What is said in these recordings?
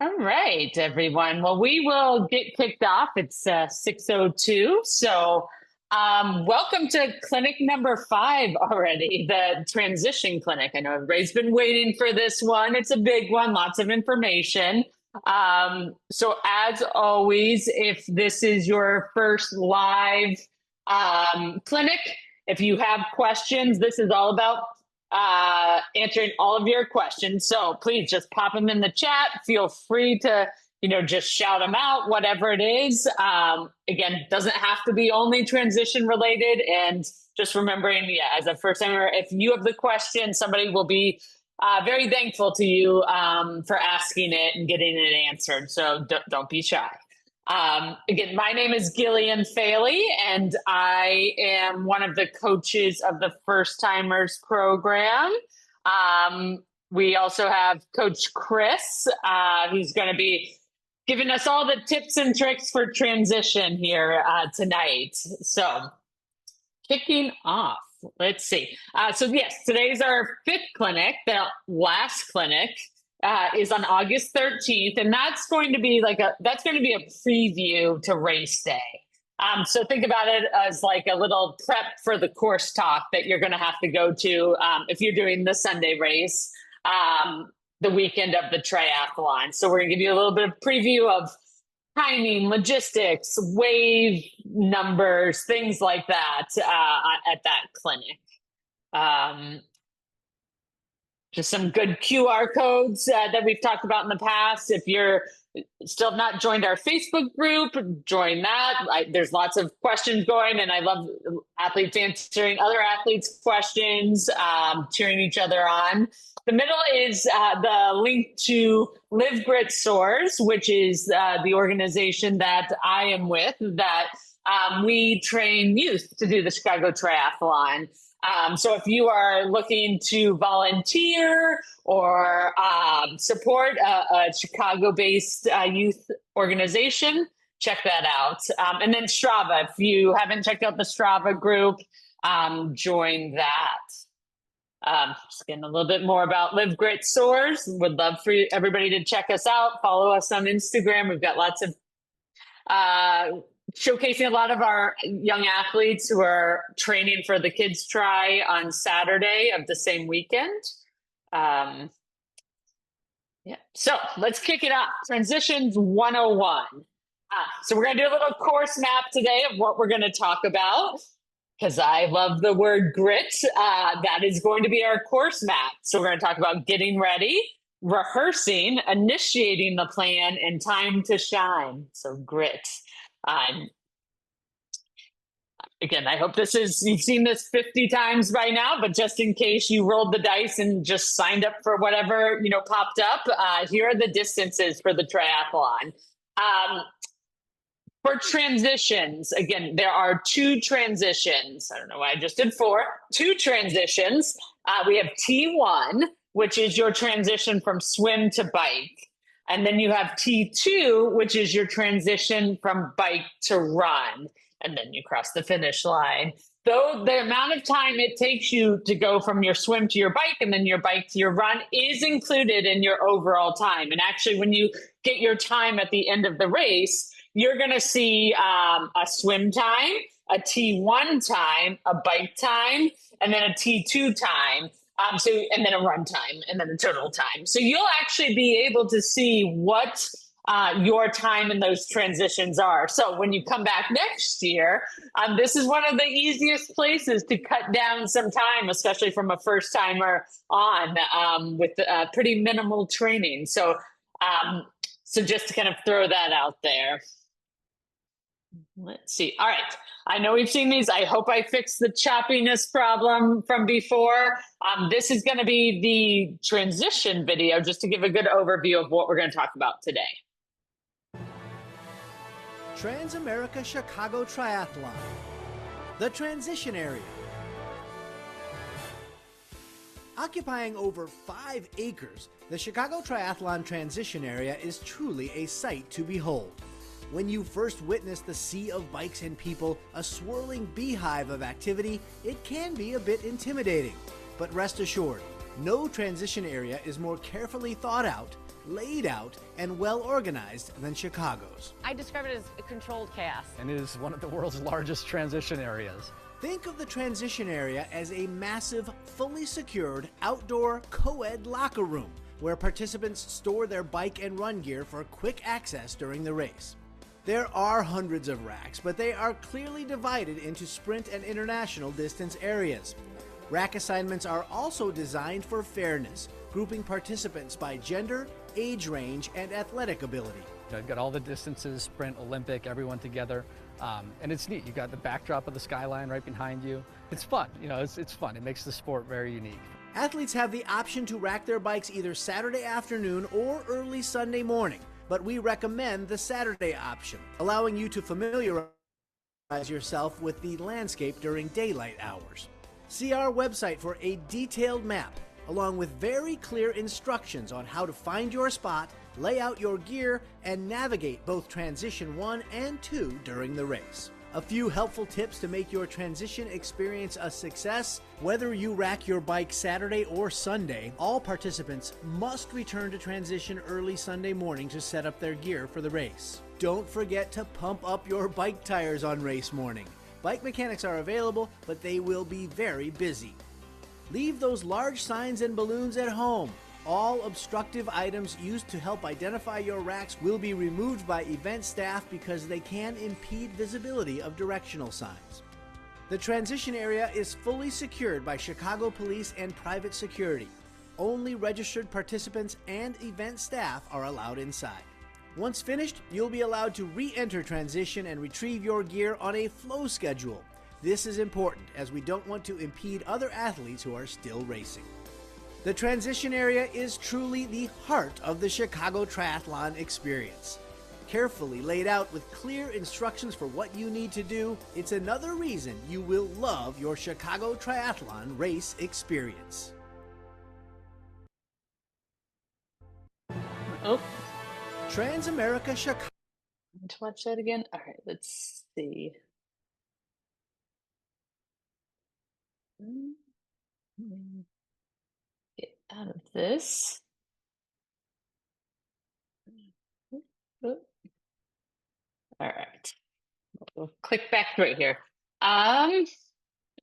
All right, everyone. Well, we will get kicked off. It's 6:02. Welcome to clinic number 5 already, the transition clinic. I know everybody's been waiting for this one. It's a big one, lots of information. As always, if this is your first live clinic, if you have questions, this is all about answering all of your questions. So please just pop them in the chat. Feel free to, just shout them out, whatever it is. Again, doesn't have to be only transition related. And just remembering, as a first timer, if you have the question, somebody will be very thankful to you for asking it and getting it answered. So don't be shy. Again, my name is Gillian Faley, and I am one of the coaches of the First Timers program. We also have Coach Chris, who's going to be giving us all the tips and tricks for transition here tonight. So, kicking off, let's see. Yes, today's our 5th clinic. The last clinic is on August 13th, and that's going to be a preview to race day. So think about it as like a little prep for the course talk that you're going to have to go to if you're doing the Sunday race, the weekend of the triathlon. So we're going to give you a little bit of preview of timing, logistics, wave numbers, things like that at that clinic. Just some good QR codes that we've talked about in the past. If you're still not joined our Facebook group, join that. There's lots of questions going, and I love athletes answering other athletes' questions, cheering each other on. The middle is the link to Live Grit Soars, which is the organization that I am with, that we train youth to do the Chicago Triathlon. So if you are looking to volunteer or support a Chicago-based youth organization, check that out. And then Strava, if you haven't checked out the Strava group, join that. Just getting a little bit more about Live Grit Soars. Would love for everybody to check us out. Follow us on Instagram. We've got lots of showcasing a lot of our young athletes who are training for the Kids Tri on Saturday of the same weekend. So let's kick it off. Transitions 101. So we're going to do a little course map today of what we're going to talk about, because I love the word grit. That is going to be our course map. So we're going to talk about getting ready, rehearsing, initiating the plan, and time to shine. So grit. Again, I hope you've seen this 50 times by now, but just in case you rolled the dice and just signed up for whatever, popped up, here are the distances for the triathlon. For transitions, again, there are 2 transitions. I don't know why I just did 4. 2 transitions. We have T1, which is your transition from swim to bike. And then you have T2, which is your transition from bike to run. And then you cross the finish line. Though the amount of time it takes you to go from your swim to your bike and then your bike to your run is included in your overall time. And actually, when you get your time at the end of the race, you're going to see a swim time, a T1 time, a bike time, and then a T2 time. And then a run time, and then a total time. So you'll actually be able to see what your time in those transitions are. So when you come back next year, this is one of the easiest places to cut down some time, especially from a first timer on, with pretty minimal training. So just to kind of throw that out there. Let's see. All right. I know we've seen these. I hope I fixed the choppiness problem from before. This is going to be the transition video, just to give a good overview of what we're going to talk about today. Trans-America Chicago Triathlon, the transition area. Occupying over 5 acres, the Chicago Triathlon transition area is truly a sight to behold. When you first witness the sea of bikes and people, a swirling beehive of activity, it can be a bit intimidating. But rest assured, No transition area is more carefully thought out, laid out, and well organized than Chicago's. I describe it as a controlled chaos. And it is one of the world's largest transition areas. Think of the transition area as a massive, fully secured, outdoor, co-ed locker room where participants store their bike and run gear for quick access during the race. There are hundreds of racks, but they are clearly divided into sprint and international distance areas. Rack assignments are also designed for fairness, grouping participants by gender, age range, and athletic ability. You've got all the distances, sprint, Olympic, everyone together. And it's neat. You've got the backdrop of the skyline right behind you. It's fun. It's fun. It makes the sport very unique. Athletes have the option to rack their bikes either Saturday afternoon or early Sunday morning, but we recommend the Saturday option, allowing you to familiarize yourself with the landscape during daylight hours. See our website for a detailed map, along with very clear instructions on how to find your spot, lay out your gear, and navigate both Transition 1 and 2 during the race. A few helpful tips to make your transition experience a success. Whether you rack your bike Saturday or Sunday, all participants must return to transition early Sunday morning to set up their gear for the race. Don't forget to pump up your bike tires on race morning. Bike mechanics are available, but they will be very busy. Leave those large signs and balloons at home. All obstructive items used to help identify your racks will be removed by event staff because they can impede visibility of directional signs. The transition area is fully secured by Chicago Police and private security. Only registered participants and event staff are allowed inside. Once finished, you'll be allowed to re-enter transition and retrieve your gear on a flow schedule. This is important as we don't want to impede other athletes who are still racing. The transition area is truly the heart of the Chicago Triathlon experience. Carefully laid out with clear instructions for what you need to do, it's another reason you will love your Chicago Triathlon race experience. Oh, Transamerica Chicago. to watch that again. All right, let's see. Get out of this. All right. We'll click back right here.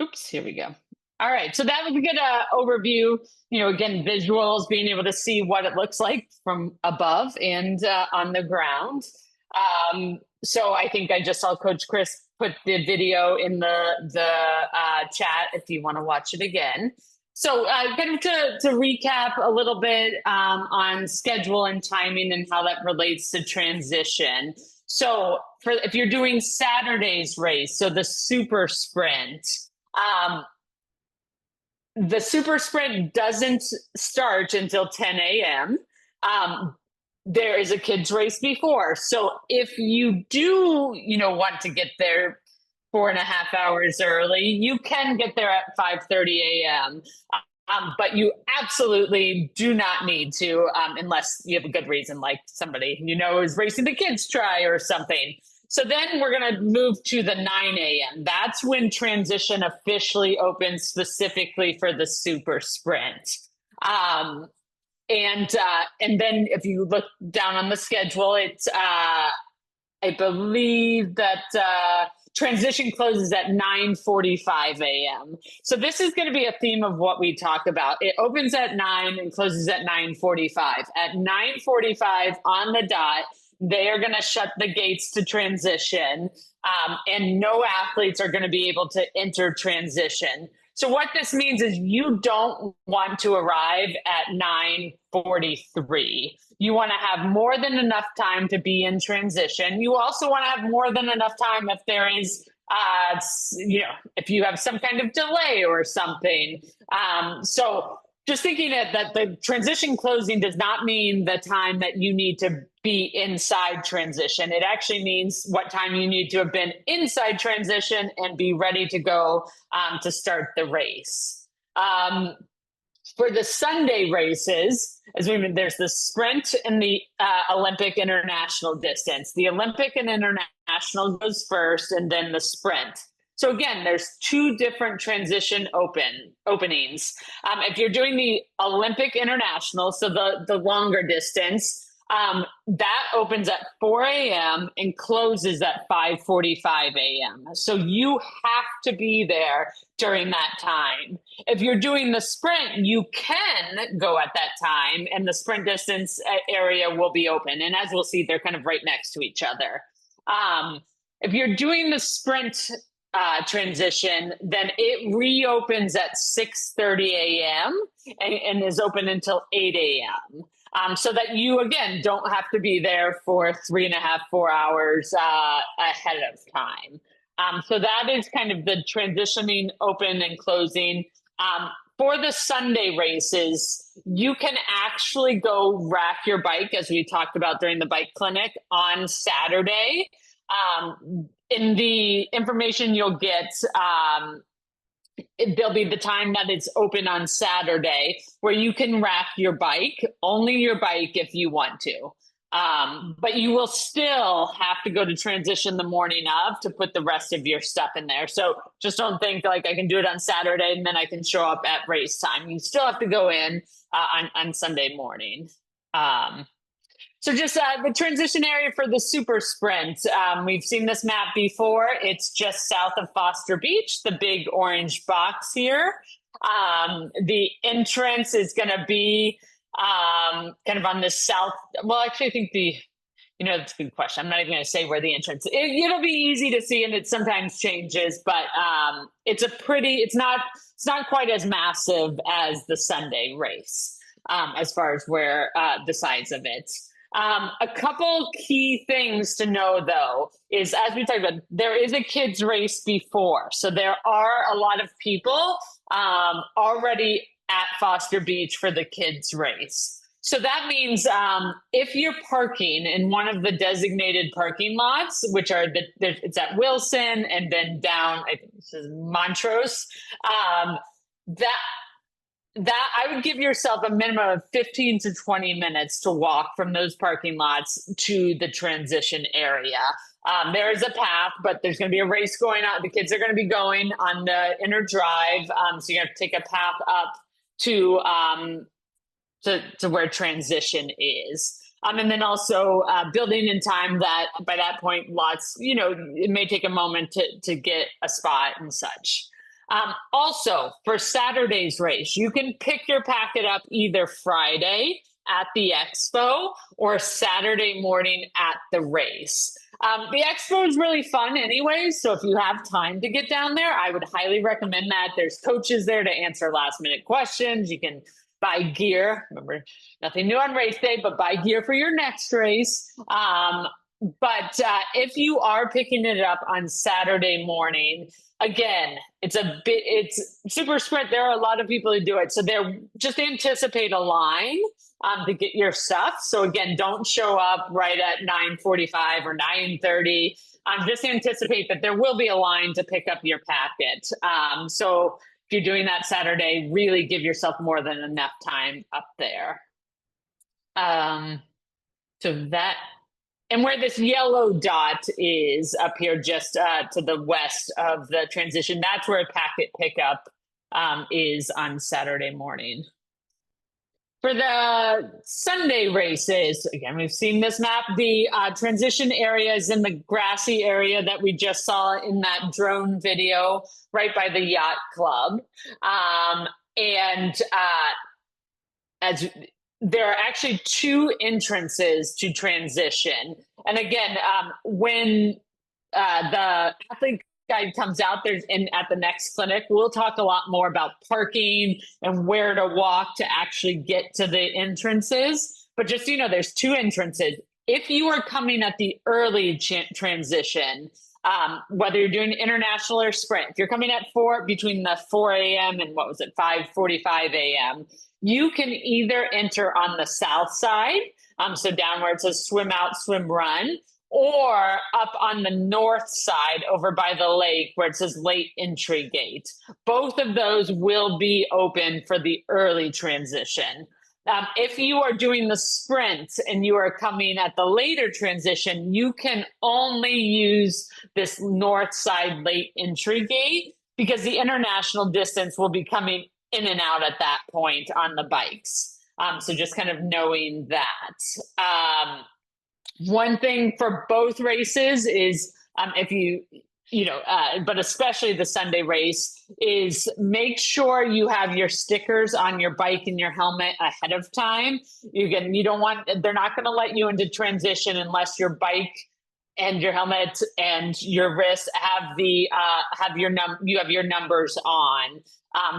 Oops, here we go. All right, so that was a good overview. Again, visuals, being able to see what it looks like from above and on the ground. So I think I just saw Coach Chris put the video in the chat if you want to watch it again. So kind of to recap a little bit on schedule and timing and how that relates to transition. So if you're doing Saturday's race, so the super sprint, the super sprint doesn't start until 10 a.m. There is a kids race before. So if you do, want to get there 4.5 hours early, you can get there at 5:30 a.m. But you absolutely do not need to, unless you have a good reason, like somebody is racing the kids try or something. So then we're going to move to the 9 a.m. That's when transition officially opens specifically for the super sprint. And then if you look down on the schedule, it's I believe that transition closes at 9:45 a.m. So this is going to be a theme of what we talk about. It opens at 9 and closes at 9:45. At 9:45 on the dot, they are going to shut the gates to transition, and no athletes are going to be able to enter transition. So what this means is you don't want to arrive at 9:43. You want to have more than enough time to be in transition. You also want to have more than enough time if there is, if you have some kind of delay or something. So just thinking that the transition closing does not mean the time that you need to be inside transition. It actually means what time you need to have been inside transition and be ready to go to start the race. For the Sunday races, there's the sprint and the Olympic international distance. The Olympic and international goes first, and then the sprint. So again, there's two different transition openings. If you're doing the Olympic International, so the longer distance, that opens at 4 a.m. and closes at 5:45 a.m. So you have to be there during that time. If you're doing the sprint, you can go at that time, and the sprint distance area will be open. And as we'll see, they're kind of right next to each other. If you're doing the sprint transition, then it reopens at 6:30 a.m. and is open until 8 a.m. So that you, again, don't have to be there for 3.5, 4 hours ahead of time. So that is kind of the transitioning open and closing. For the Sunday races, you can actually go rack your bike, as we talked about during the bike clinic, on Saturday. In the information you'll get, there'll be the time that it's open on Saturday where you can rack your bike, only your bike if you want to. But you will still have to go to transition the morning of to put the rest of your stuff in there. So just don't think like I can do it on Saturday and then I can show up at race time. You still have to go in on Sunday morning. So just the transition area for the super sprint. We've seen this map before. It's just south of Foster Beach, the big orange box here. The entrance is going to be kind of on the south. Well, actually, I think that's a good question. I'm not even going to say where the entrance is. It'll be easy to see, and it sometimes changes, but it's not quite as massive as the Sunday race as far as where the size of it. A couple key things to know, though, is as we talked about, there is a kids race before. So there are a lot of people already at Foster Beach for the kids race. So that means if you're parking in one of the designated parking lots, which are it's at Wilson and then down, I think this is Montrose, that I would give yourself a minimum of 15 to 20 minutes to walk from those parking lots to the transition area. There is a path, but there's going to be a race going on. The kids are going to be going on the inner drive. So you have to take a path up to where transition is. And then also building in time that by that point, lots, it may take a moment to get a spot and such. Also, for Saturday's race, you can pick your packet up either Friday at the expo or Saturday morning at the race. The expo is really fun anyway, so if you have time to get down there, I would highly recommend that. There's coaches there to answer last-minute questions. You can buy gear. Remember, nothing new on race day, but buy gear for your next race. But if you are picking it up on Saturday morning, again, it's super sprint. There are a lot of people who do it. So just anticipate a line to get your stuff. So again, don't show up right at 9:45 or 9:30. Just anticipate that there will be a line to pick up your packet. So if you're doing that Saturday, really give yourself more than enough time up there. And where this yellow dot is up here just to the west of the transition, that's where packet pickup is on Saturday morning. For the Sunday races, again, we've seen this map. The transition area is in the grassy area that we just saw in that drone video right by the yacht club. There are actually two entrances to transition. And again, when the athlete guide comes out at the next clinic, we'll talk a lot more about parking and where to walk to actually get to the entrances. But just, there's two entrances. If you are coming at the early transition, whether you're doing international or sprint, if you're coming at between the 4 a.m. and 5:45 a.m., you can either enter on the south side, so down where it says swim out, swim run, or up on the north side over by the lake where it says late entry gate. Both of those will be open for the early transition. If you are doing the sprint and you are coming at the later transition, you can only use this north side late entry gate because the international distance will be coming in and out at that point on the bikes. So just kind of knowing that. One thing for both races is if but especially the Sunday race, is make sure you have your stickers on your bike and your helmet ahead of time. You don't want, they're not going to let you into transition unless your bike and your helmet and your wrist have you have your numbers on.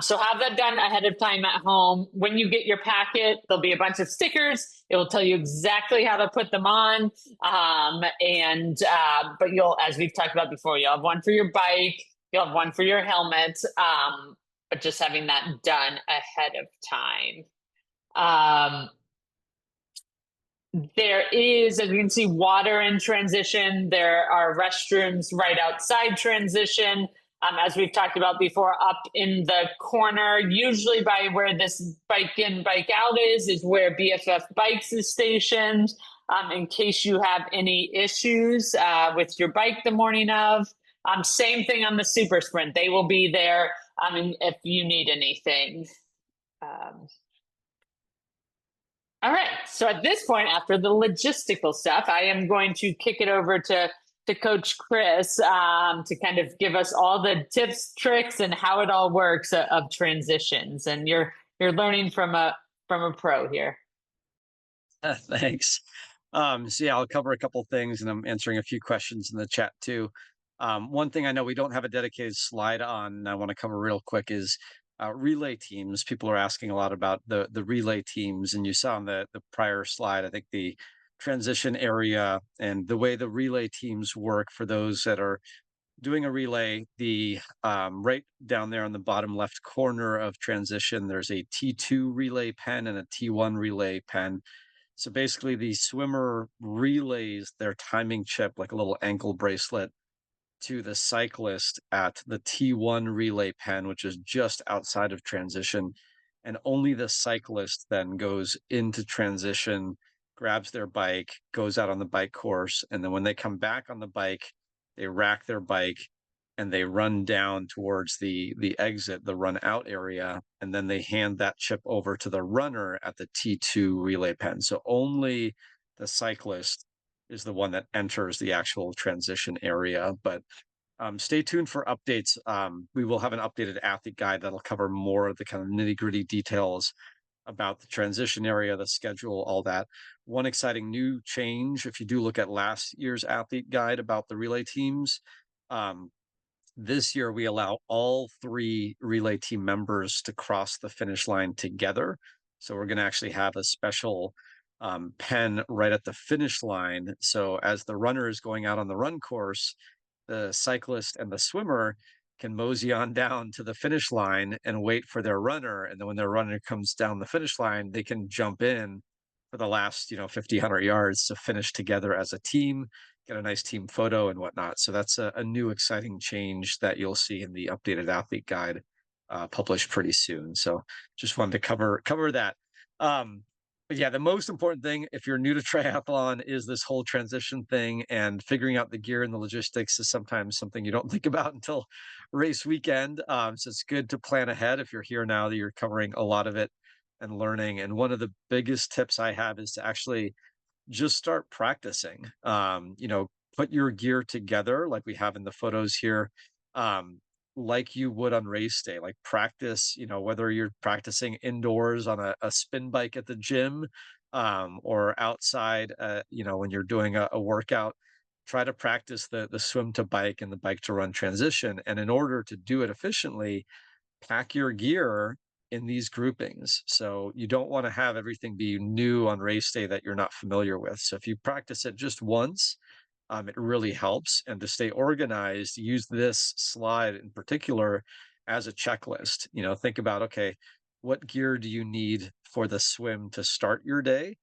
So have that done ahead of time at home. When you get your packet, there'll be a bunch of stickers. It will tell you exactly how to put them on. But as we've talked about before, you'll have one for your bike, you'll have one for your helmet. But just having that done ahead of time. There is, as you can see, water in transition. There are restrooms right outside transition. As we've talked about before, up in the corner, usually by where this bike in, bike out is where BFF Bikes is stationed, in case you have any issues with your bike the morning of. Same thing on the Super Sprint. They will be there if you need anything. All right. So at this point, after the logistical stuff, I am going to kick it over to Coach Chris to kind of give us all the tips, tricks, and how it all works of transitions. And you're learning from a pro here. Thanks. So yeah, I'll cover a couple things, and I'm answering a few questions in the chat too. One thing I know we don't have a dedicated slide on, and I want to cover real quick is relay teams. People are asking a lot about the relay teams, and you saw on the prior slide, I think the transition area and the way the relay teams work for those that are doing a relay. The right down there on the bottom left corner of transition, there's a T2 relay pen and a T1 relay pen. So basically, the swimmer relays their timing chip like a little ankle bracelet to the cyclist at the T1 relay pen, which is just outside of transition. And only the cyclist then goes into transition, grabs their bike, goes out on the bike course. And then when they come back on the bike, they rack their bike and they run down towards the exit, the run out area. And then they hand that chip over to the runner at the T2 relay pen. So only the cyclist is the one that enters the actual transition area. But stay tuned for updates. We will have an updated athlete guide that'll cover more of the kind of nitty-gritty details about the transition area, the schedule, all that. One exciting new change, if you do look at last year's athlete guide about the relay teams, this year we allow all 3 relay team members to cross the finish line together. So we're going to actually have a special pen right at the finish line. So as the runner is going out on the run course, the cyclist and the swimmer can mosey on down to the finish line and wait for their runner. And then when their runner comes down the finish line, they can jump in for the last, 50, 100 yards to finish together as a team, get a nice team photo and whatnot. So that's a new exciting change that you'll see in the updated athlete guide published pretty soon. So just wanted to cover that. But yeah, the most important thing, if you're new to triathlon, is this whole transition thing, and figuring out the gear and the logistics is sometimes something you don't think about until race weekend. So it's good to plan ahead. If you're here now, that you're covering a lot of it and learning. And one of the biggest tips I have is to actually just start practicing. Put your gear together like we have in the photos here. Like you would on race day, like practice, whether you're practicing indoors on a spin bike at the gym, or outside, when you're doing a workout, try to practice the swim to bike and the bike to run transition. And in order to do it efficiently, pack your gear in these groupings. So you don't want to have everything be new on race day that you're not familiar with. So if you practice it just once, it really helps. And to stay organized, use this slide in particular as a checklist. Think about, okay, what gear do you need for the swim to start your day?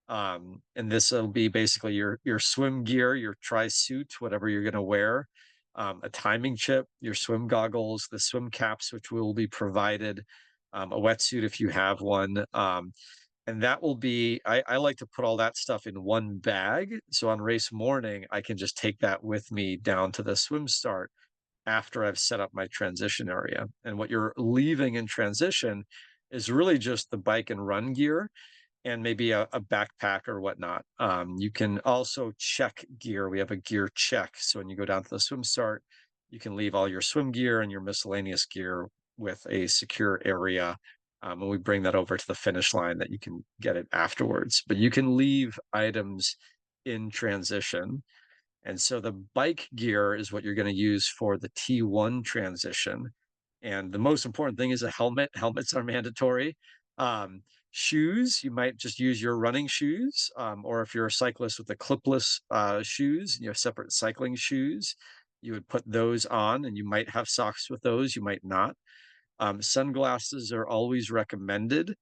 And this will be basically your swim gear, your tri suit, whatever you're going to wear, a timing chip, your swim goggles, the swim caps, which will be provided, a wetsuit if you have one, And that will be, I like to put all that stuff in one bag. So on race morning, I can just take that with me down to the swim start after I've set up my transition area. And what you're leaving in transition is really just the bike and run gear and maybe a backpack or whatnot. You can also check gear. We have a gear check. So when you go down to the swim start, you can leave all your swim gear and your miscellaneous gear with a secure area. And we bring that over to the finish line that you can get it afterwards. But you can leave items in transition. And so the bike gear is what you're going to use for the T1 transition. And the most important thing is a helmet. Helmets are mandatory. Um, Shoes, you might just use your running shoes, or if you're a cyclist with the clipless shoes, separate cycling shoes, you would put those on, and you might have socks with those, you might not. Sunglasses are always recommended,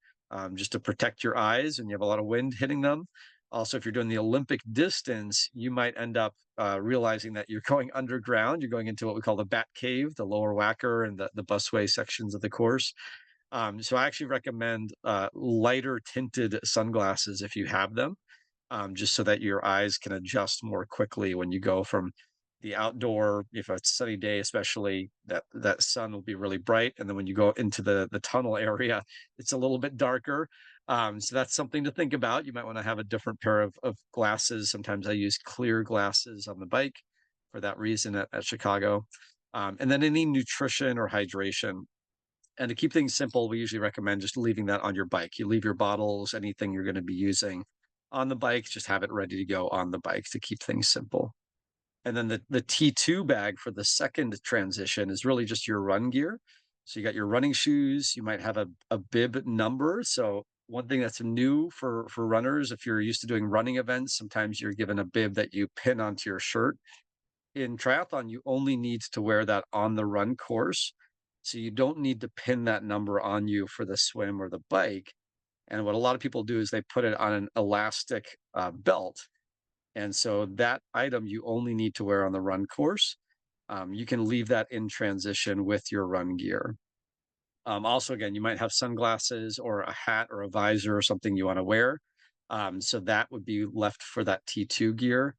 just to protect your eyes when you have a lot of wind hitting them. Also, if you're doing the Olympic distance, you might end up realizing that you're going underground. You're going into what we call the Bat Cave, the lower Wacker and the busway sections of the course. So I actually recommend lighter tinted sunglasses if you have them, just so that your eyes can adjust more quickly when you go from the outdoor, if it's a sunny day, especially that sun will be really bright. And then when you go into the tunnel area, it's a little bit darker. So that's something to think about. You might want to have a different pair of glasses. Sometimes I use clear glasses on the bike for that reason at Chicago. And then any nutrition or hydration. And to keep things simple, we usually recommend just leaving that on your bike. You leave your bottles, anything you're going to be using on the bike, just have it ready to go on the bike to keep things simple. And then the T2 bag for the second transition is really just your run gear. So you got your running shoes, you might have a bib number. So one thing that's new for runners, if you're used to doing running events, sometimes you're given a bib that you pin onto your shirt. In triathlon, you only need to wear that on the run course. So you don't need to pin that number on you for the swim or the bike. And what a lot of people do is they put it on an elastic belt. And so that item you only need to wear on the run course. You can leave that in transition with your run gear. Also, again, you might have sunglasses or a hat or a visor or something you want to wear. So that would be left for that T2 gear.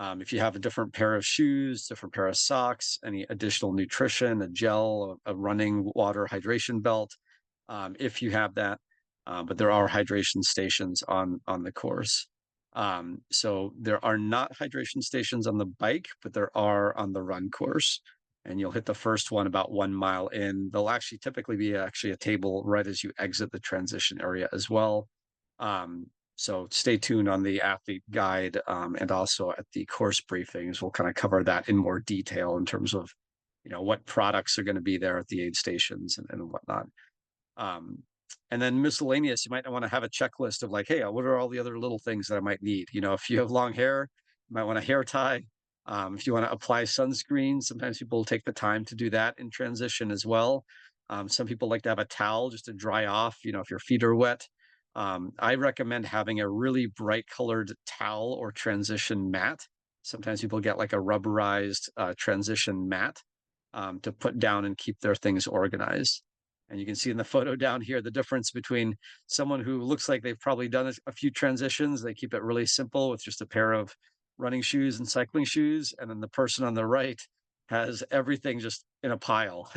If you have a different pair of shoes, different pair of socks, any additional nutrition, a gel, a running water hydration belt, if you have that. But there are hydration stations on the course. So there are not hydration stations on the bike, but there are on the run course. And you'll hit the first one about 1 mile in. There'll actually typically be actually a table right as you exit the transition area as well. So stay tuned on the athlete guide, and also at the course briefings. We'll kind of cover that in more detail in terms of, what products are going to be there at the aid stations and whatnot. And then miscellaneous, you might want to have a checklist of like, hey, what are all the other little things that I might need? If you have long hair, you might want a hair tie. If you want to apply sunscreen, sometimes people take the time to do that in transition as well. Some people like to have a towel just to dry off, if your feet are wet. I recommend having a really bright colored towel or transition mat. Sometimes people get like a rubberized transition mat to put down and keep their things organized. And you can see in the photo down here the difference between someone who looks like they've probably done a few transitions. They keep it really simple with just a pair of running shoes and cycling shoes. And then the person on the right has everything just in a pile.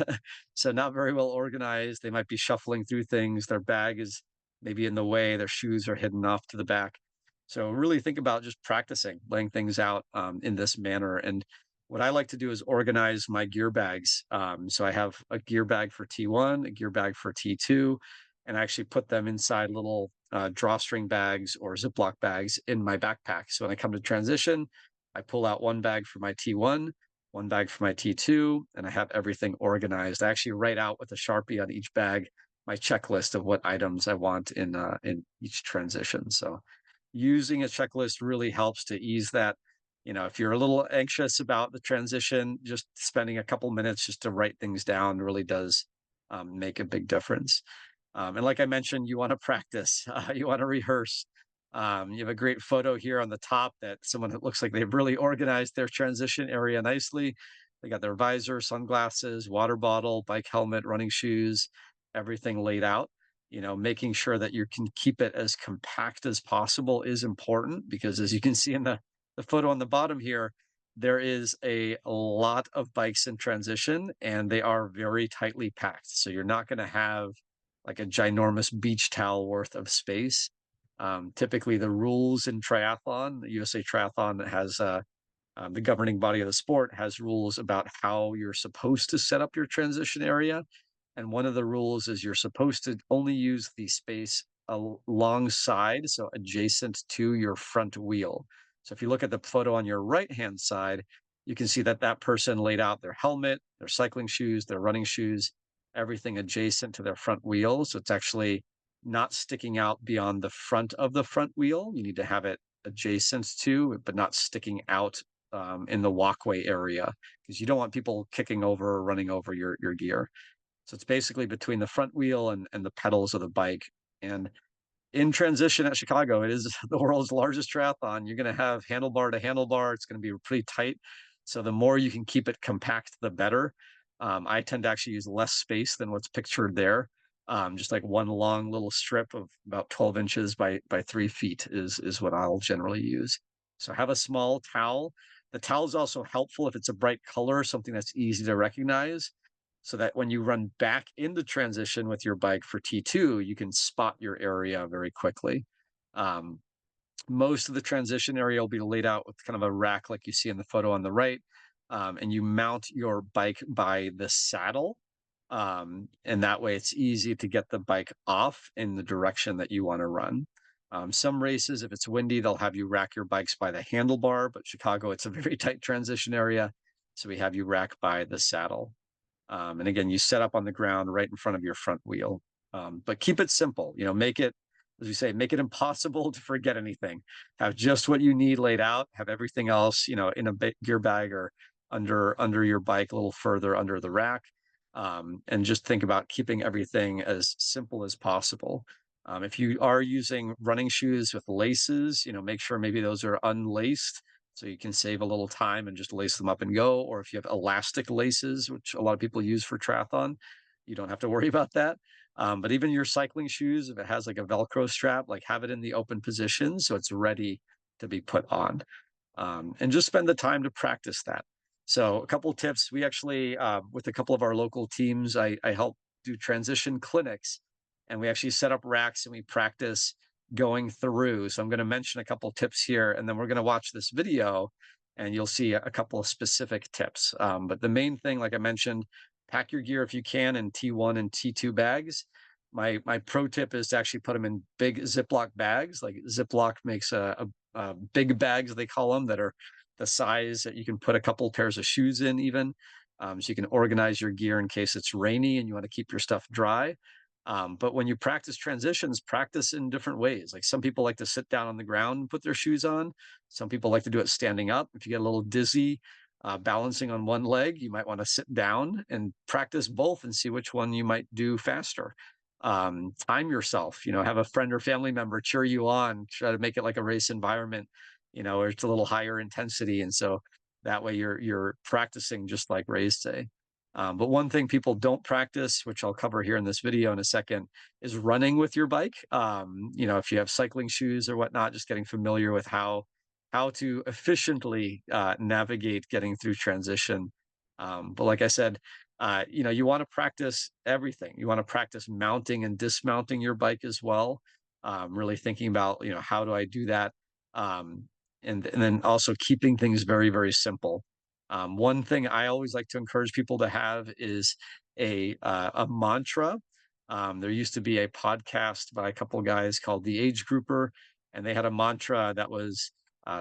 So not very well organized. They might be shuffling through things. Their bag is maybe in the way. Their shoes are hidden off to the back. So really think about just practicing, laying things out in this manner. And what I like to do is organize my gear bags. So I have a gear bag for T1, a gear bag for T2, and I actually put them inside little drawstring bags or Ziploc bags in my backpack. So when I come to transition, I pull out one bag for my T1, one bag for my T2, and I have everything organized. I actually write out with a Sharpie on each bag my checklist of what items I want in each transition. So using a checklist really helps to ease that. If you're a little anxious about the transition, just spending a couple minutes just to write things down really does make a big difference. And like I mentioned, you want to practice, you want to rehearse. You have a great photo here on the top that someone that looks like they've really organized their transition area nicely. They got their visor, sunglasses, water bottle, bike helmet, running shoes, everything laid out. making sure that you can keep it as compact as possible is important because as you can see in the photo on the bottom here, there is a lot of bikes in transition and they are very tightly packed. So you're not going to have like a ginormous beach towel worth of space. Typically, the rules in triathlon, the USA Triathlon has the governing body of the sport has rules about how you're supposed to set up your transition area. And one of the rules is you're supposed to only use the space alongside, so adjacent to your front wheel. So if you look at the photo on your right-hand side, you can see that that person laid out their helmet, their cycling shoes, their running shoes, everything adjacent to their front wheel. So it's actually not sticking out beyond the front of the front wheel. You need to have it adjacent to, but not sticking out in the walkway area because you don't want people kicking over or running over your gear. So it's basically between the front wheel and the pedals of the bike. And in transition at Chicago, it is the world's largest triathlon. You're going to have handlebar to handlebar. It's going to be pretty tight. So the more you can keep it compact, the better. I tend to actually use less space than what's pictured there. Just like one long little strip of about 12 inches by 3 feet is what I'll generally use. So have a small towel. The towel is also helpful if it's a bright color, something that's easy to recognize, so that when you run back into transition with your bike for T2, you can spot your area very quickly. Um, Most of the transition area will be laid out with kind of a rack like you see in the photo on the right, and you mount your bike by the saddle. And that way it's easy to get the bike off in the direction that you want to run. Some races, if it's windy, they'll have you rack your bikes by the handlebar, but Chicago, it's a very tight transition area. So we have you rack by the saddle. And again, you set up on the ground right in front of your front wheel. But keep it simple, make it, as we say, make it impossible to forget anything. Have just what you need laid out, have everything else, in a gear bag or under your bike a little further under the rack. And just think about keeping everything as simple as possible. If you are using running shoes with laces, make sure maybe those are unlaced so you can save a little time and just lace them up and go. Or if you have elastic laces, which a lot of people use for triathlon, you don't have to worry about that. But even your cycling shoes, if it has like a Velcro strap, like have it in the open position so it's ready to be put on. And just spend the time to practice that. So a couple of tips. We actually, with a couple of our local teams, I help do transition clinics, and we actually set up racks and we practice going through. So I'm going to mention a couple of tips here, and then we're going to watch this video and you'll see a couple of specific tips. But the main thing, like I mentioned, pack your gear if you can in T1 and T2 bags. My pro tip is to actually put them in big Ziploc bags. Like Ziploc makes a big bags, they call them, that are the size that you can put a couple pairs of shoes in even. So you can organize your gear in case it's rainy and you want to keep your stuff dry. But when you practice transitions, practice in different ways. Like some people like to sit down on the ground and put their shoes on. Some people like to do it standing up. If you get a little dizzy balancing on one leg, you might want to sit down and practice both and see which one you might do faster. Time yourself, have a friend or family member cheer you on, try to make it like a race environment, where it's a little higher intensity. And so that way you're practicing just like Ray's say. But one thing people don't practice, which I'll cover here in this video in a second, is running with your bike. If you have cycling shoes or whatnot, just getting familiar with how to efficiently navigate getting through transition. But like I said, you want to practice everything. You want to practice mounting and dismounting your bike as well. Really thinking about, how do I do that? And then also keeping things very, very simple. One thing I always like to encourage people to have is a mantra. There used to be a podcast by a couple of guys called The Age Grouper, and they had a mantra that was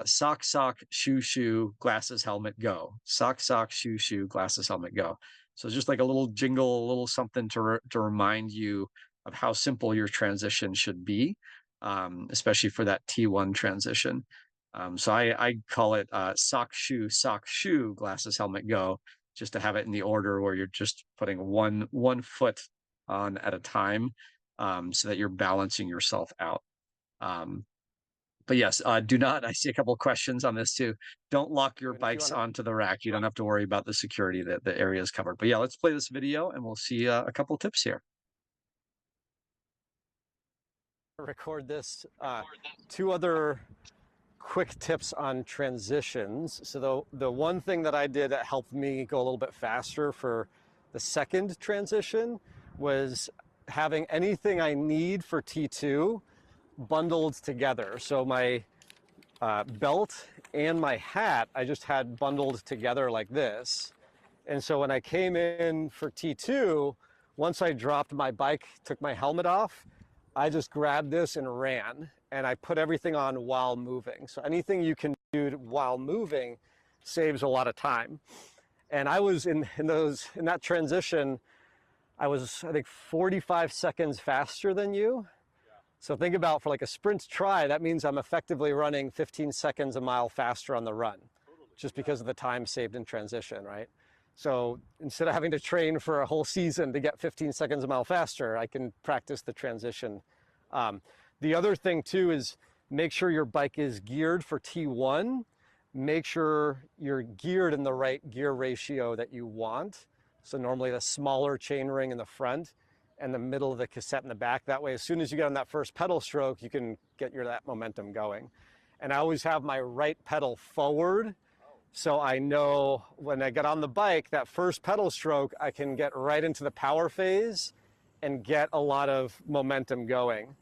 sock, sock, shoe, shoe, glasses, helmet, go. Sock, sock, shoe, shoe, glasses, helmet, go. So it's just like a little jingle, a little something to remind you of how simple your transition should be, especially for that T1 transition. So I call it sock, shoe, glasses, helmet, go, just to have it in the order where you're just putting one foot on at a time, so that you're balancing yourself out. But yes, do not, I see a couple of questions on this too. Don't lock your bikes onto the rack. You don't have to worry about the security that the area is covered. But yeah, let's play this video and we'll see a couple tips here. record this. Two other quick tips on transitions. So the one thing that I did that helped me go a little bit faster for the second transition was having anything I need for T2 bundled together. So my belt and my hat, I just had bundled together like this. And so when I came in for T2, once I dropped my bike, took my helmet off, I just grabbed this and ran, and I put everything on while moving. So anything you can do while moving saves a lot of time. And I was in that transition, I was, I think, 45 seconds faster than you. So think about, for like a sprint try, that means I'm effectively running 15 seconds a mile faster on the run, just because of the time saved in transition, right? So instead of having to train for a whole season to get 15 seconds a mile faster, I can practice the transition. The other thing too is make sure your bike is geared for T1. Make sure you're geared in the right gear ratio that you want. So normally the smaller chain ring in the front and the middle of the cassette in the back. That way, as soon as you get on that first pedal stroke, you can get that momentum going. And I always have my right pedal forward, so I know when I get on the bike, that first pedal stroke, I can get right into the power phase and get a lot of momentum going.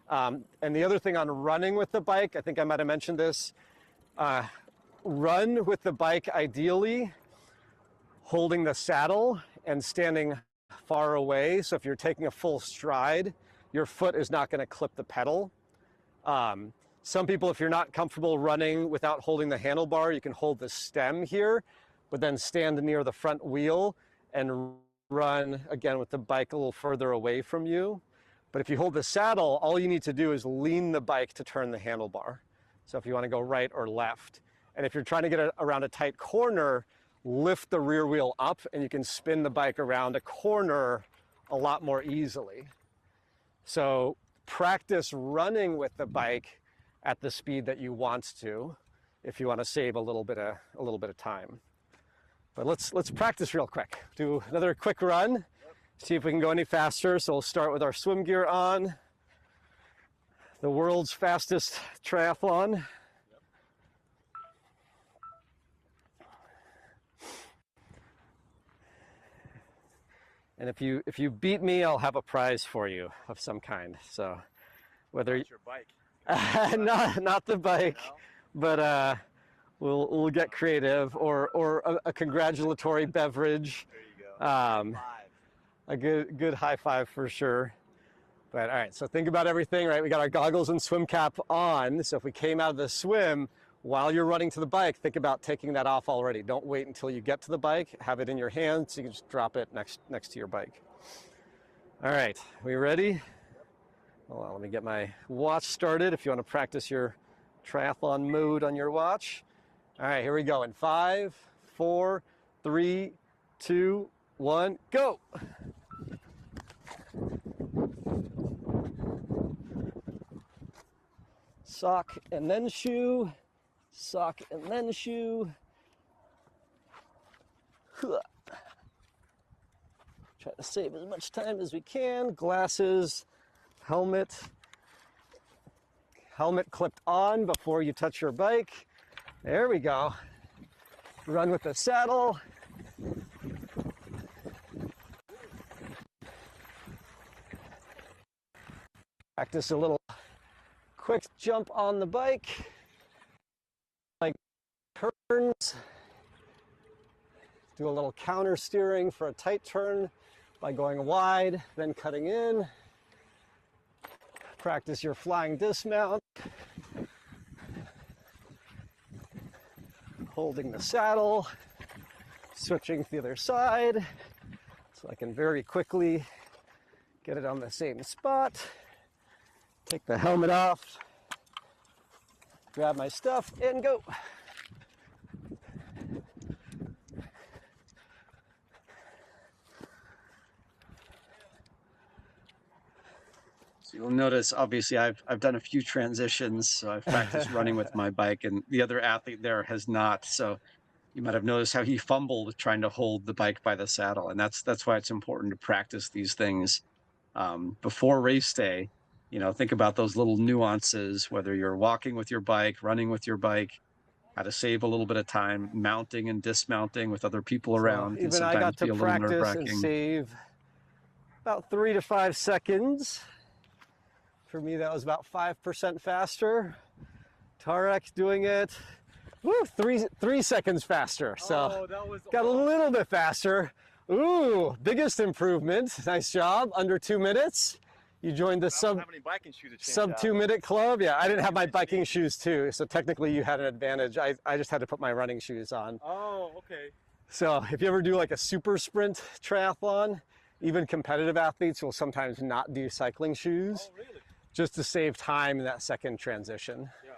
And the other thing on running with the bike, I think I might have mentioned this, run with the bike ideally holding the saddle and standing far away. So if you're taking a full stride, your foot is not going to clip the pedal. Some people, if you're not comfortable running without holding the handlebar, you can hold the stem here, but then stand near the front wheel and run again with the bike a little further away from you. But if you hold the saddle, all you need to do is lean the bike to turn the handlebar. So if you want to go right or left. And if you're trying to get around a tight corner, lift the rear wheel up and you can spin the bike around a corner a lot more easily. So practice running with the bike at the speed that you want to, if you want to save a little bit of time. But let's practice real quick. Do another quick run, see if we can go any faster. So we'll start with our swim gear on. The world's fastest triathlon. And if you beat me, I'll have a prize for you of some kind. So whether your bike. not the bike, but we'll get creative, or a congratulatory beverage. There you go. A good high five for sure. But all right, so think about everything, right? We got our goggles and swim cap on. So if we came out of the swim while you're running to the bike, think about taking that off already. Don't wait until you get to the bike. Have it in your hand so you can just drop it next to your bike. All right, we ready? Hold on, let me get my watch started if you want to practice your triathlon mode on your watch. All right, here we go. In 5, 4, 3, 2, 1, go. Sock and then shoe, sock and then shoe. Try to save as much time as we can. Glasses, helmet clipped on before you touch your bike. There we go. Run with the saddle. Practice a little quick jump on the bike, like turns. Do a little counter steering for a tight turn by going wide, then cutting in. Practice your flying dismount. Holding the saddle, switching to the other side, so I can very quickly get it on the same spot. Take the helmet off, grab my stuff, and go. So you'll notice, obviously, I've done a few transitions, so I've practiced running with my bike, and the other athlete there has not. So you might have noticed how he fumbled trying to hold the bike by the saddle, and that's why it's important to practice these things before race day. think about those little nuances, whether you're walking with your bike, running with your bike, how to save a little bit of time, mounting and dismounting with other people So around can even I sometimes got be to a little practice and nerve-wracking. save about 3 to 5 seconds. For me, that was about 5% faster. Tarek doing it, woo, three seconds faster. So got a little bit faster. Ooh, biggest improvement. Nice job, under 2 minutes. You joined the sub 2 minute club. Yeah, I didn't have my biking shoes too, so technically you had an advantage. I just had to put my running shoes on. Oh, okay. So if you ever do like a super sprint triathlon, even competitive athletes will sometimes not do cycling shoes. Oh, really? Just to save time in that second transition. Yeah.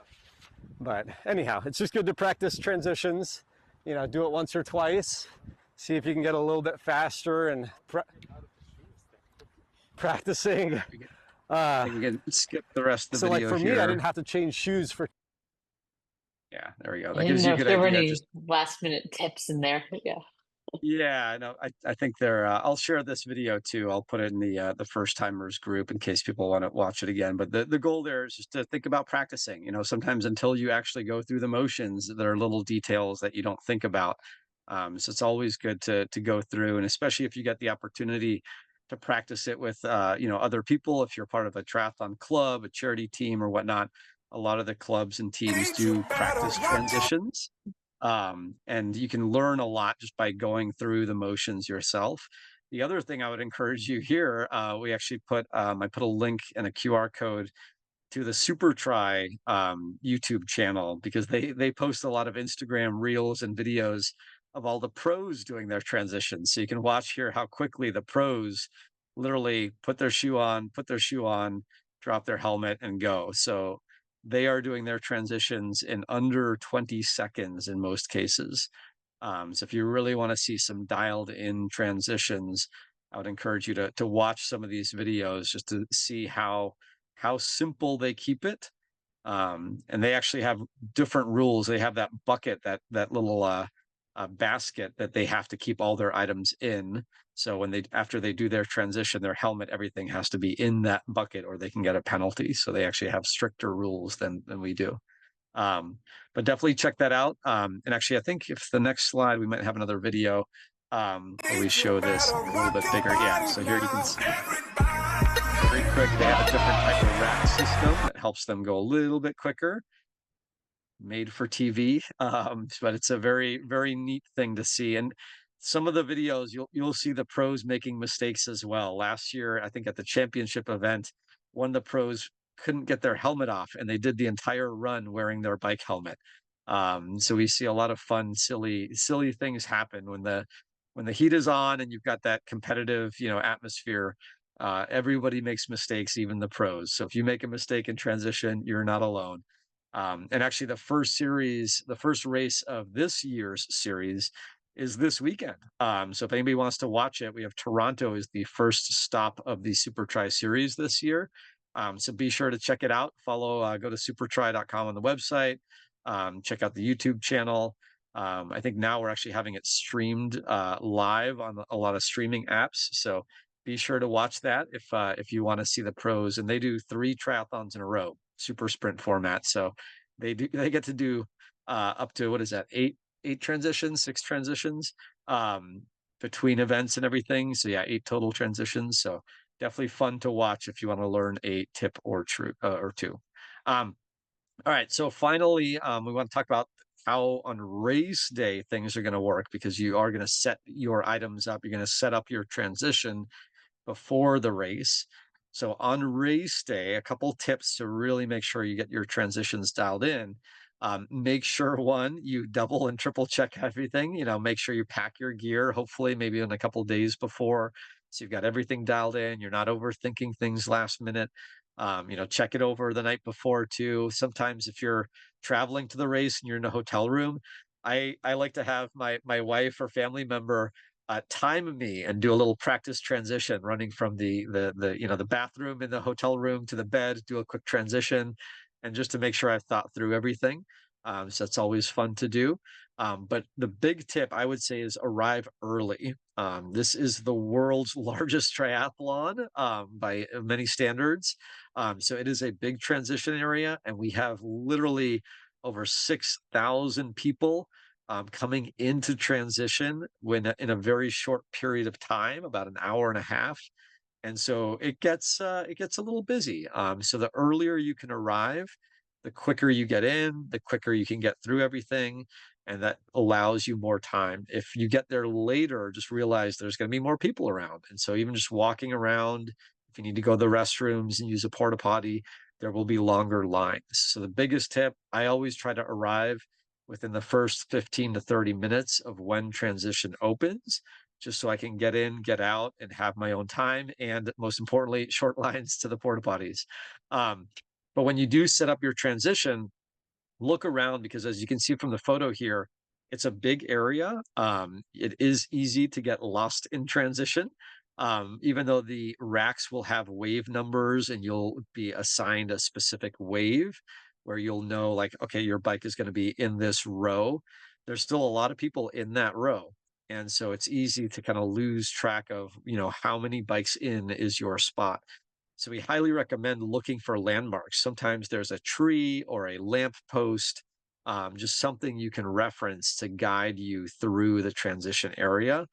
But anyhow, it's just good to practice transitions. Do it once or twice. See if you can get a little bit faster and practicing. I can skip the rest of the So like video for me, here. I didn't have to change shoes for. Yeah, there we go. I That didn't gives you know a if good there were idea. any Just last minute tips in there. Yeah. yeah, no, I think they're. I'll share this video too. I'll put it in the first timers group in case people want to watch it again. But the goal there is just to think about practicing. Sometimes until you actually go through the motions, there are little details that you don't think about. So it's always good to go through, and especially if you get the opportunity to practice it with other people. If you're part of a triathlon club, a charity team, or whatnot, a lot of the clubs and teams do practice transitions. And you can learn a lot just by going through the motions yourself. The other thing I would encourage you here, we actually I put a link and a QR code to the Super Try YouTube channel because they post a lot of Instagram reels and videos of all the pros doing their transitions. So you can watch here how quickly the pros literally put their shoe on, drop their helmet, and go. So they are doing their transitions in under 20 seconds in most cases. So if you really want to see some dialed in transitions, I would encourage you to watch some of these videos just to see how simple they keep it. And they actually have different rules. They have that bucket, that little basket that they have to keep all their items in. So after they do their transition, their helmet, everything has to be in that bucket, or they can get a penalty. So they actually have stricter rules than we do. But definitely check that out. And actually, I think if the next slide, we might have another video where we show this a little bit bigger. Yeah. So here you can see very quick. They have a different type of rack system that helps them go a little bit quicker. Made for TV, but it's a very, very neat thing to see. And some of the videos, you'll see the pros making mistakes as well. Last year, I think at the championship event, one of the pros couldn't get their helmet off, and they did the entire run wearing their bike helmet. So we see a lot of fun, silly things happen when the heat is on and you've got that competitive, atmosphere. Everybody makes mistakes, even the pros. So if you make a mistake in transition, you're not alone. And actually, the first race of this year's series is this weekend. So if anybody wants to watch it, we have Toronto is the first stop of the Super Tri series this year. So be sure to check it out. Go to supertry.com on the website. Check out the YouTube channel. I think now we're actually having it streamed live on a lot of streaming apps. So be sure to watch that if you want to see the pros. And they do 3 triathlons in a row, super sprint format. So they get to do up to, what is that, 6 transitions between events and everything. So yeah, 8 total transitions. So definitely fun to watch if you want to learn a tip or two. All right, so finally, we want to talk about how on race day things are going to work, because you are going to set your items up. You're going to set up your transition before the race. So on race day, a couple tips to really make sure you get your transitions dialed in. Make sure, one, you double and triple check everything. Make sure you pack your gear, hopefully maybe in a couple days before, so you've got everything dialed in. You're not overthinking things last minute. Check it over the night before too. Sometimes if you're traveling to the race and you're in a hotel room, I like to have my wife or family member time me and do a little practice transition, running from the bathroom in the hotel room to the bed, do a quick transition, and just to make sure I've thought through everything. So that's always fun to do. But the big tip I would say is arrive early. This is the world's largest triathlon by many standards. So it is a big transition area, and we have literally over 6,000 people coming into transition in a very short period of time, about an hour and a half. And so it gets a little busy. So the earlier you can arrive, the quicker you get in, the quicker you can get through everything, and that allows you more time. If you get there later, just realize there's going to be more people around. And so even just walking around, if you need to go to the restrooms and use a porta potty, there will be longer lines. So the biggest tip, I always try to arrive within the first 15 to 30 minutes of when transition opens, just so I can get in, get out, and have my own time. And most importantly, short lines to the porta potties. Um, but when you do set up your transition, look around, because as you can see from the photo here, it's a big area. It is easy to get lost in transition. Even though the racks will have wave numbers and you'll be assigned a specific wave where you'll know, like, okay, your bike is going to be in this row. There's still a lot of people in that row. And so it's easy to kind of lose track of, how many bikes in is your spot. So we highly recommend looking for landmarks. Sometimes there's a tree or a lamp post, just something you can reference to guide you through the transition area.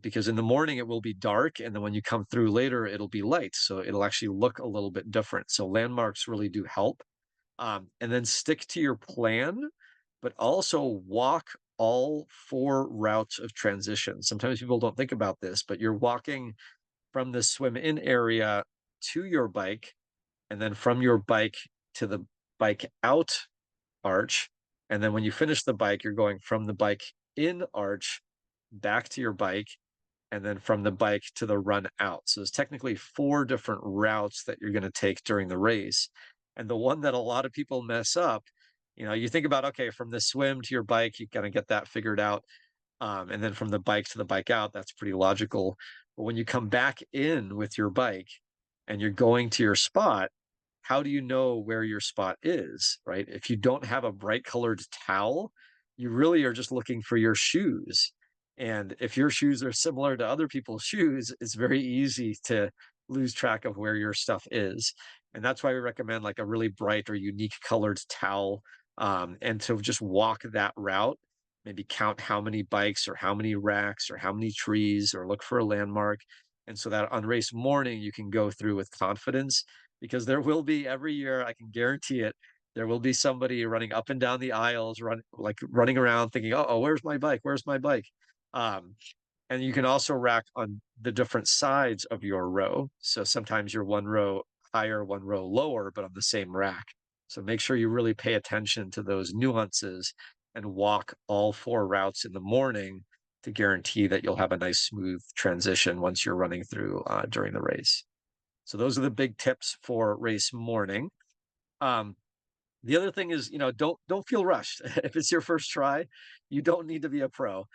Because in the morning it will be dark, and then when you come through later, it'll be light. So it'll actually look a little bit different. So landmarks really do help. And then stick to your plan, but also walk all 4 routes of transition. Sometimes people don't think about this, but you're walking from the swim in area to your bike, and then from your bike to the bike out arch. And then when you finish the bike, you're going from the bike in arch back to your bike, and then from the bike to the run out. So there's technically 4 different routes that you're going to take during the race. And the one that a lot of people mess up, you think about, okay, from the swim to your bike, you kind of get that figured out. And then from the bike to the bike out, that's pretty logical. But when you come back in with your bike and you're going to your spot, how do you know where your spot is, right? If you don't have a bright colored towel, you really are just looking for your shoes. And if your shoes are similar to other people's shoes, it's very easy to lose track of where your stuff is. And that's why we recommend like a really bright or unique colored towel, and to just walk that route, maybe count how many bikes or how many racks or how many trees, or look for a landmark. And so that on race morning, you can go through with confidence, because there will be every year, I can guarantee it, there will be somebody running up and down the aisles, running around thinking, oh, where's my bike? Where's my bike? Um, and you can also rack on the different sides of your row. So sometimes you're one row higher, one row lower, but on the same rack. So make sure you really pay attention to those nuances and walk all 4 routes in the morning to guarantee that you'll have a nice smooth transition once you're running through during the race. So those are the big tips for race morning. Um, the other thing is, don't feel rushed. If it's your first try, you don't need to be a pro.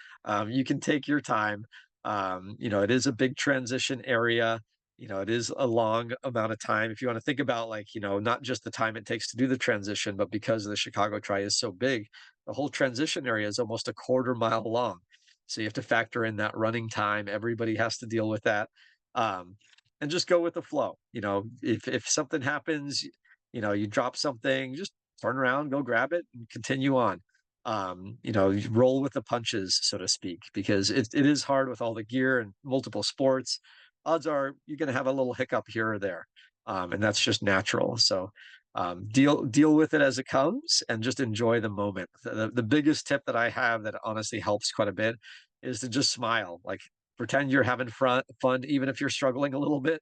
You can take your time. It is a big transition area. It is a long amount of time. If you want to think about, like, not just the time it takes to do the transition, but because the Chicago Tri is so big, the whole transition area is almost a quarter mile long. So you have to factor in that running time. Everybody has to deal with that. And just go with the flow. If something happens, you drop something, just turn around, go grab it, and continue on. You roll with the punches, so to speak, because it is hard with all the gear and multiple sports. Odds are you're going to have a little hiccup here or there, and that's just natural. So deal with it as it comes, and just enjoy the moment. The biggest tip that I have that honestly helps quite a bit is to just smile, like pretend you're having fun, even if you're struggling a little bit.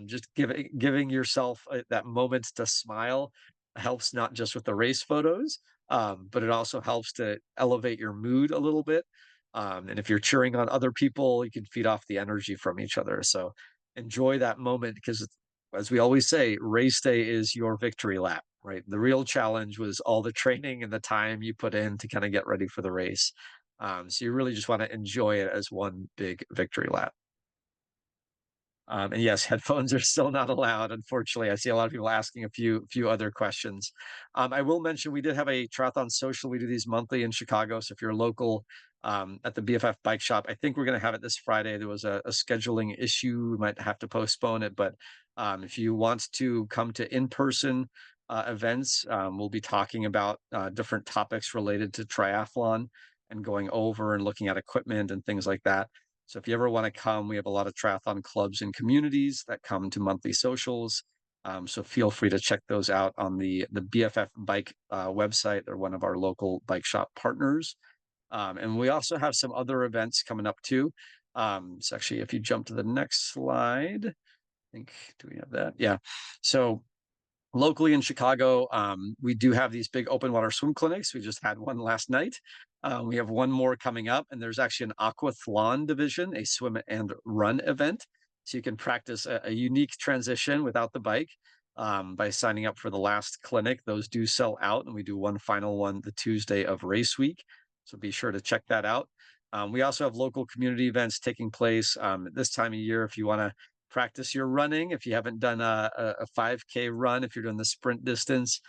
Just giving yourself that moment to smile helps, not just with the race photos, but it also helps to elevate your mood a little bit. And if you're cheering on other people, you can feed off the energy from each other. So enjoy that moment, because, as we always say, race day is your victory lap, right? The real challenge was all the training and the time you put in to kind of get ready for the race. So you really just want to enjoy it as one big victory lap. And yes, headphones are still not allowed, unfortunately. I see a lot of people asking a few other questions. I will mention we did have a triathlon social. We do these monthly in Chicago. So if you're local, at the BFF bike shop, I think we're going to have it this Friday. There was a scheduling issue. We might have to postpone it, but if you want to come to in-person events, we'll be talking about different topics related to triathlon and going over and looking at equipment and things like that. So if you ever want to come, we have a lot of triathlon clubs and communities that come to monthly socials. So feel free to check those out on the BFF bike website. They're one of our local bike shop partners. And we also have some other events coming up too. So actually, if you jump to the next slide, I think, do we have that? Yeah. So locally in Chicago, we do have these big open water swim clinics. We just had one last night. We have one more coming up, and there's actually an aquathlon division, a swim and run event. So you can practice a unique transition without the bike by signing up for the last clinic. Those do sell out, and we do one final one the Tuesday of race week. So be sure to check that out. We also have local community events taking place this time of year. If you want to practice your running, if you haven't done a 5K run, if you're doing the sprint distance,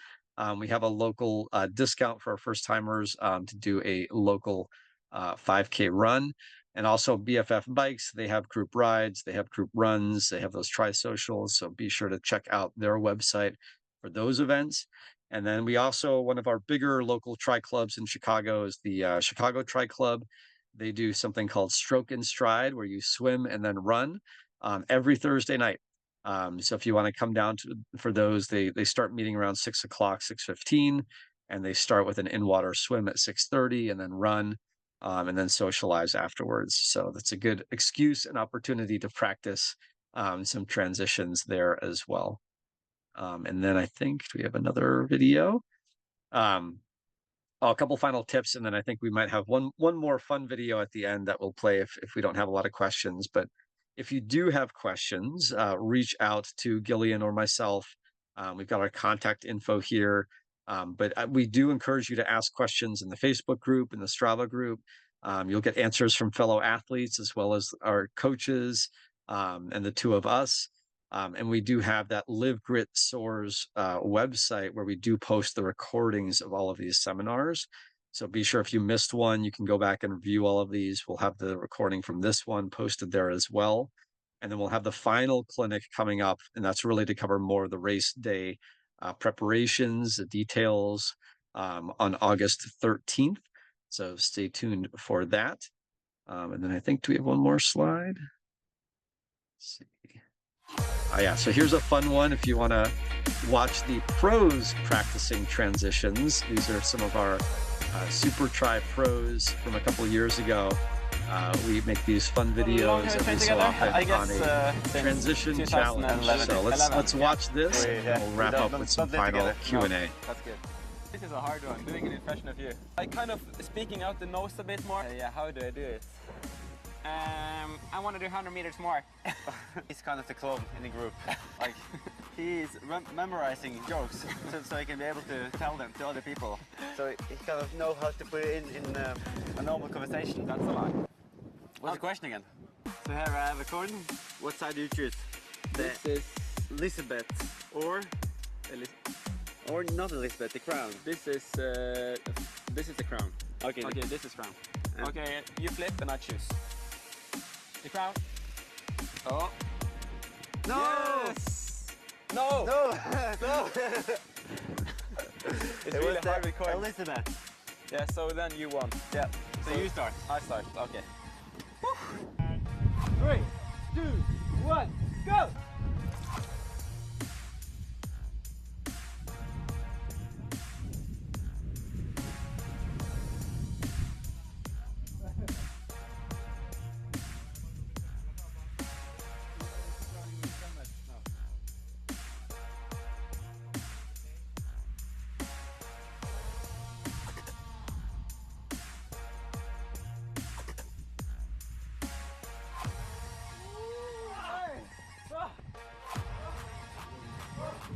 we have a local discount for our first timers to do a local 5K run. And also BFF bikes, they have group rides, they have group runs, they have those tri-socials. So be sure to check out their website for those events. And then we also, one of our bigger local tri clubs in Chicago is the Chicago Tri Club. They do something called Stroke and Stride, where you swim and then run every Thursday night. So if you want to come down for those, they start meeting around 6 o'clock, 6:15, and they start with an in-water swim at 6:30 and then run and then socialize afterwards. So that's a good excuse and opportunity to practice some transitions there as well. And then I think we have another video. A couple final tips, and then I think we might have one more fun video at the end that we'll play if we don't have a lot of questions. But if you do have questions, reach out to Gillian or myself. We've got our contact info here. But we do encourage you to ask questions in the Facebook group, in the Strava group. You'll get answers from fellow athletes as well as our coaches and the two of us. And we do have that Live Grit Soars website where we do post the recordings of all of these seminars. So be sure if you missed one, you can go back and review all of these. We'll have the recording from this one posted there as well. And then we'll have the final clinic coming up, and that's really to cover more of the race day preparations, the details on August 13th. So stay tuned for that. And then I think, do we have one more slide? Let's see. Yeah, so here's a fun one if you want to watch the pros practicing transitions. These are some of our Super Tri pros from a couple years ago. We make these fun videos every so often on a transition challenge. So let's watch this and we'll wrap up with some final Q&A. That's good. This is a hard one, doing an impression of you. I kind of speaking out the nose a bit more. Yeah, how do I do it? I want to do 100 meters more. He's kind of the clown in the group. Like, he's memorizing jokes so he can be able to tell them to other people. So he kind of knows how to put it in a normal conversation. That's a lot. What's the question again? So here I have a coin. What side do you choose? This is Elizabeth or not Elizabeth, the crown. This is the crown. Okay. Okay, this is crown. Okay, you flip and I choose. The crown. Oh. No! Yes! No! No! No! It's really hard with coins. Elizabeth. Yeah, so then you won. Yeah. So you start. I start. Okay. 3, 2, 1, go!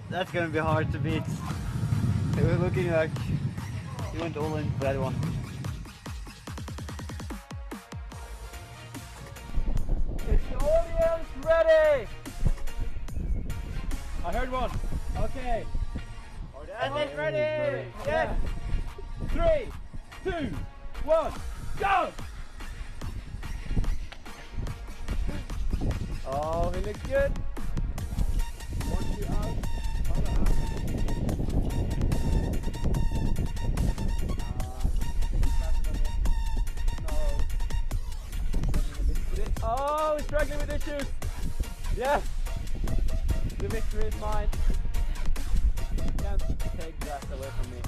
That's gonna be hard to beat. It was looking like he went all in for that one. Is the audience ready? ready? I heard one. Okay. Athlete ready? Yes. 3, 2, 1, go! Oh, he looks good. 1, 2 out. Other out. No. Oh, he's struggling with issues. Yes. The victory is mine. You can't take that away from me.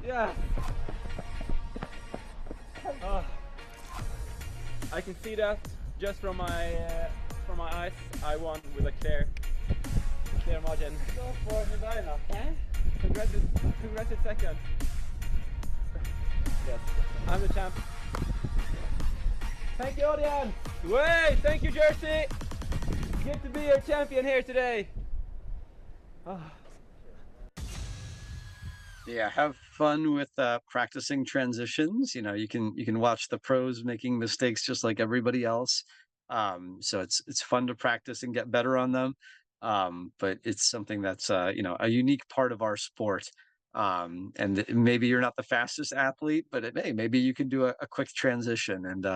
Yeah. I can see that just from my eyes. I won with a clear margin. Go for Medina. Yeah. Congrats at second. Yes, I'm the champ. Thank you, audience. Wait, thank you, Jersey. Good to be your champion here today. Oh. Yeah, have fun with practicing transitions. You know, you can watch the pros making mistakes just like everybody else. So it's fun to practice and get better on them. But it's something that's you know, a unique part of our sport. And maybe you're not the fastest athlete, but maybe you can do a quick transition. And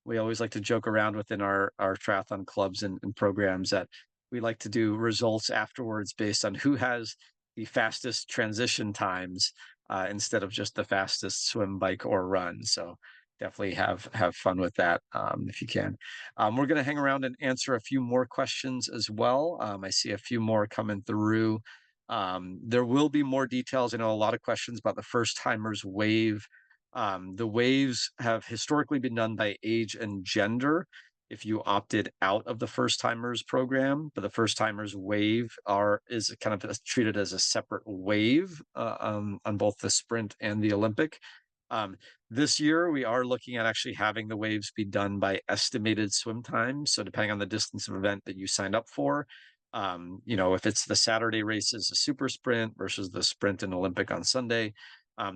we always like to joke around within our triathlon clubs and programs that we like to do results afterwards based on who has the fastest transition times instead of just the fastest swim, bike, or run. So definitely have fun with that if you can. We're going to hang around and answer a few more questions as well. I see a few more coming through. There will be more details. I know a lot of questions about the first timers wave. The waves have historically been done by age and gender if you opted out of the first timers program, but the first timers wave is kind of treated as a separate wave on both the sprint and the Olympic. This year we are looking at actually having the waves be done by estimated swim time. So depending on the distance of event that you signed up for, you know, if it's the Saturday races, a super sprint versus the sprint and Olympic on Sunday,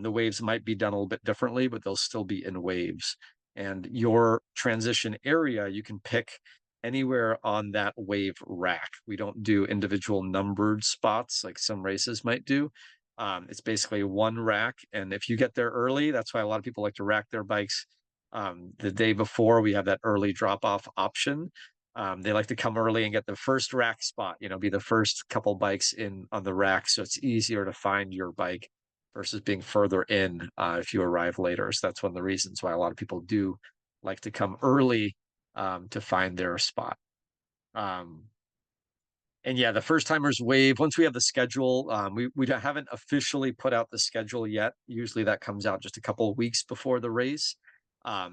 the waves might be done a little bit differently, but they'll still be in waves. And your transition area, you can pick anywhere on that wave rack. We don't do individual numbered spots like some races might do. It's basically one rack. And if you get there early, that's why a lot of people like to rack their bikes the day before. We have that early drop-off option. They like to come early and get the first rack spot, you know, be the first couple bikes in on the rack. So it's easier to find your bike versus being further in if you arrive later. So that's one of the reasons why a lot of people do like to come early to find their spot. And yeah, the first timers wave, once we have the schedule, we haven't officially put out the schedule yet. Usually that comes out just a couple of weeks before the race,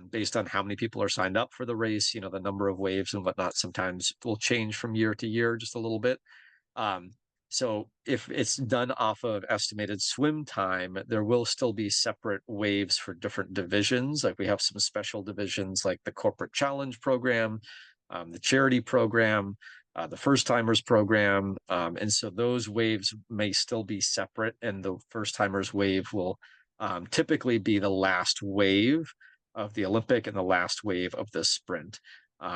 based on how many people are signed up for the race. You know, the number of waves and whatnot sometimes will change from year to year just a little bit. So if it's done off of estimated swim time, there will still be separate waves for different divisions. Like we have some special divisions like the corporate challenge program, the charity program, the first timers program. And so those waves may still be separate, and the first timers wave will typically be the last wave of the Olympic and the last wave of the sprint.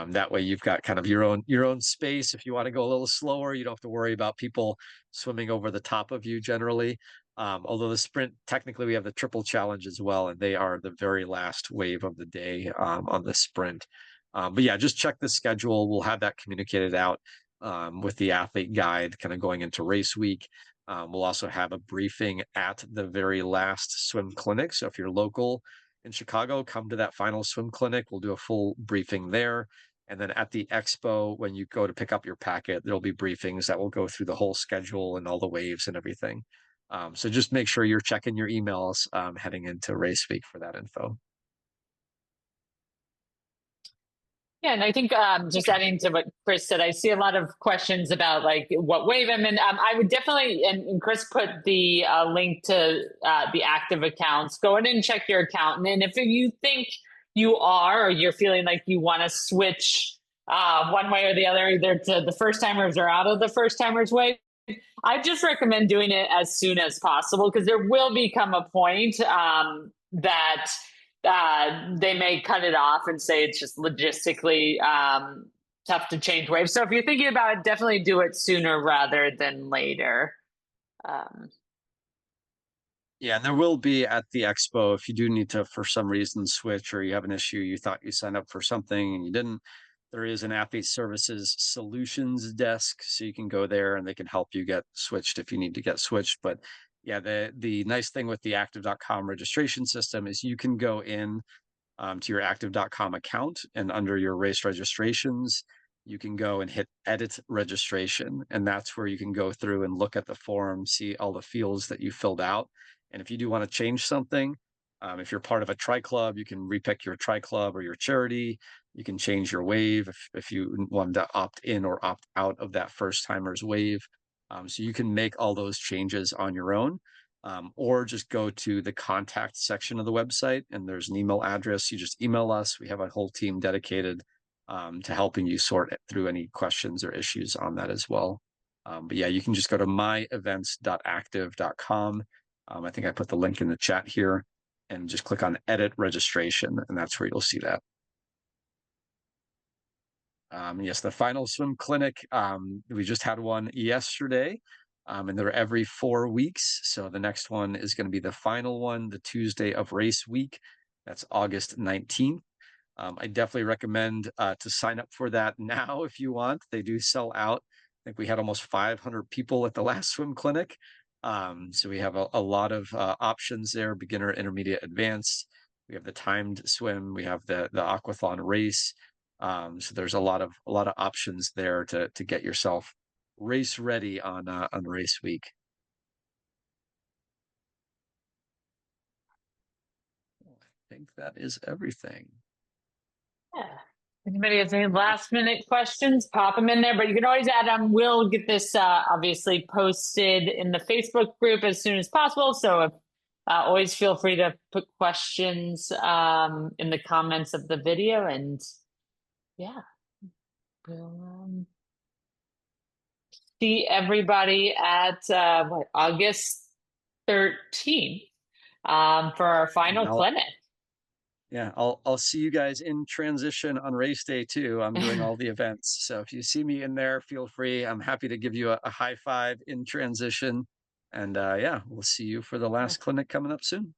That way you've got kind of your own space. If you want to go a little slower, you don't have to worry about people swimming over the top of you generally. Although the sprint, technically we have the triple challenge as well, and they are the very last wave of the day on the sprint. But yeah, just check the schedule. We'll have that communicated out with the athlete guide kind of going into race week. We'll also have a briefing at the very last swim clinic. So if you're local in Chicago, come to that final swim clinic. We'll do a full briefing there. And then at the expo, when you go to pick up your packet, there'll be briefings that will go through the whole schedule and all the waves and everything. So just make sure you're checking your emails heading into race week for that info. Yeah, and I think just adding to what Chris said, I see a lot of questions about like what wave I'm in. I would definitely, and Chris put the link to the active accounts. Go in and check your account, and if you think you are, or you're feeling like you want to switch one way or the other, either to the first timers or out of the first timers wave, I just recommend doing it as soon as possible because there will become a point that they may cut it off and say it's just logistically tough to change waves. So if you're thinking about it, definitely do it sooner rather than later. Um, Yeah, and there will be at the expo if you do need to, for some reason, switch or you have an issue, you thought you signed up for something and you didn't. There is an athlete services solutions desk, so you can go there and they can help you get switched if you need to get switched. But yeah, the nice thing with the active.com registration system is you can go in to your active.com account, and under your race registrations, you can go and hit edit registration. And that's where you can go through and look at the form, see all the fields that you filled out. And if you do want to change something, if you're part of a tri club, you can repick your tri club or your charity. You can change your wave if you want to opt in or opt out of that first timers wave. So you can make all those changes on your own. Or just go to the contact section of the website and there's an email address. You just email us. We have a whole team dedicated to helping you sort through any questions or issues on that as well. But yeah, you can just go to myevents.active.com. I think I put the link in the chat here and just click on edit registration, and that's where you'll see that. Yes, the final swim clinic, we just had one yesterday. And they're every 4 weeks. So the next one is going to be the final one, the Tuesday of race week. That's August 19th. I definitely recommend to sign up for that now if you want. They do sell out. I think we had almost 500 people at the last swim clinic. So we have a lot of options there, beginner, intermediate, advanced. We have the timed swim. We have the aquathon race. So there's a lot of options there to get yourself race ready on race week. I think that is everything. Yeah. Anybody has any last minute questions, pop them in there, but you can always add them. We'll get this obviously posted in the Facebook group as soon as possible. So if, always feel free to put questions in the comments of the video, and yeah, we'll see everybody at August 13th for our final clinic. Yeah, I'll see you guys in transition on race day too. I'm doing all the events. So if you see me in there, feel free. I'm happy to give you a high five in transition. And yeah, we'll see you for the last clinic coming up soon.